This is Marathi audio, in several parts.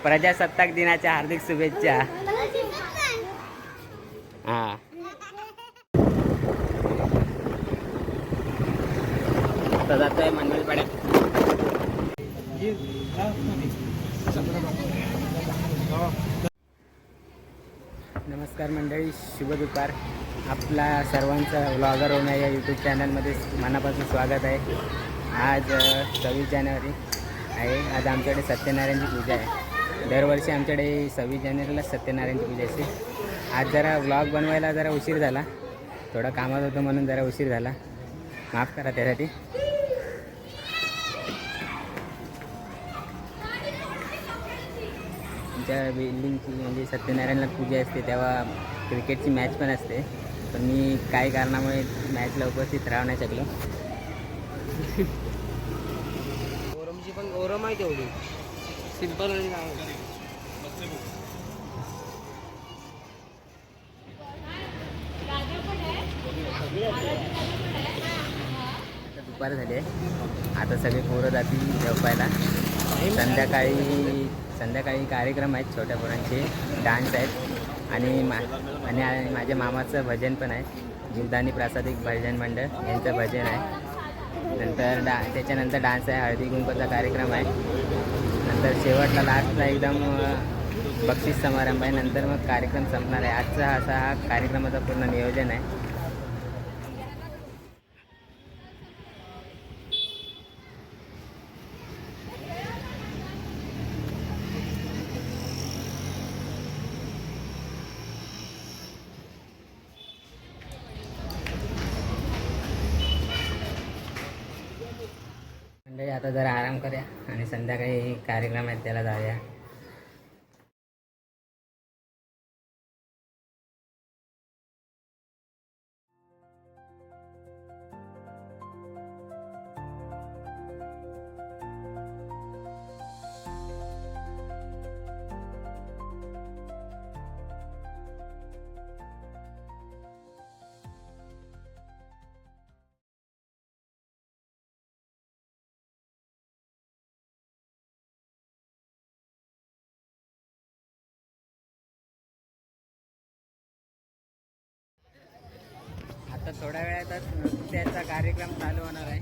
प्रजासत्ताक दिनाच्या हार्दिक शुभेच्छा. हा आता जातोय मंडलपाड्यात. नमस्कार मंडळी, शुभ दुपार. आपला सर्वांचं व्लॉगर होणं या यूट्यूब चॅनलमध्ये मनापासून स्वागत आहे. आज 26 जानेवारी आहे. आज आमच्याकडे सत्यनारायणची पूजा आहे. दरवर्षी आमच्याकडे 26 जानेवारीला सत्यनारायणची पूजा असते. आज जरा व्लॉग बनवायला जरा उशीर झाला, थोडा कामात होतो म्हणून जरा उशीर झाला, माफ करा त्यासाठी. आमच्या बिल्डिंगची म्हणजे सत्यनारायणला पूजा असते तेव्हा क्रिकेटची मॅच पण असते, पण मी काही कारणामुळे मॅचला उपस्थित राहू नाही शकलो. ओरमची पण ओरम आहे तेवढी सिंपल आणि दुपार झाली आहे. आता सगळे पोरं जातील झोपायला. संध्याकाळी कार्यक्रम आहेत, छोट्या पोरांचे डान्स आहेत आणि माझ्या मामाचं भजन पण आहे. जीवदानी प्रासादिक भजन मंडळ यांचं भजन आहे. नंतर त्याच्यानंतर डान्स आहे, हळदी कुंकूचा कार्यक्रम आहे. नंतर शेवटला लास्टला एकदम बक्षीस समारंभ आहे. नंतर मग कार्यक्रम संपणार आहे. आजचा हा कार्यक्रमाचा पूर्ण नियोजन आहे. मंडळी आता जरा आराम करूया आणि संध्याकाळी कार्यक्रम आहेत त्याला जाऊया. आता थोड्या वेळातच नृत्याचा कार्यक्रम चालू होणार आहे.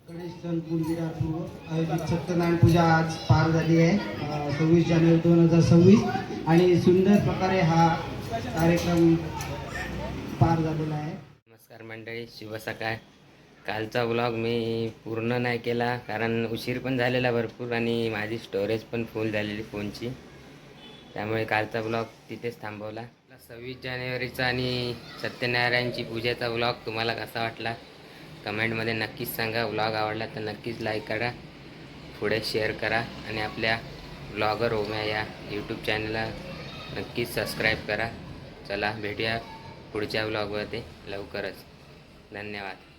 गणेश सण पूर्वीपूर्व आयोजित सत्यनारायण पूजा आज पार झाली आहे. 26 जानेवारी 2026 आणि सुंदर प्रकारे हा कार्यक्रम पार झालेला आहे. नमस्कार मंडळी, शुभ सकाळ. कालचा व्लॉग मी पूर्ण नाही केला कारण उशीर पण झालेला भरपूर आणि माझी स्टोरेज पण फुल झालेली फोनची, त्यामुळे कालचा व्लॉग तिथेच थांबवला. 26 जानेवारीचा आणि सत्यनारायणची पूजेचा व्लॉग तुम्हाला कसा वाटला कमेंटमध्ये नक्कीच सांगा. व्लॉग आवडला तर नक्कीच लाईक करा, पुढे शेअर करा आणि आपल्या व्लॉगर ओम्या या यूट्यूब चॅनलला नक्कीच सबस्क्राईब करा. चला भेटूया पुढच्या व्लॉगमध्ये लवकरच. धन्यवाद.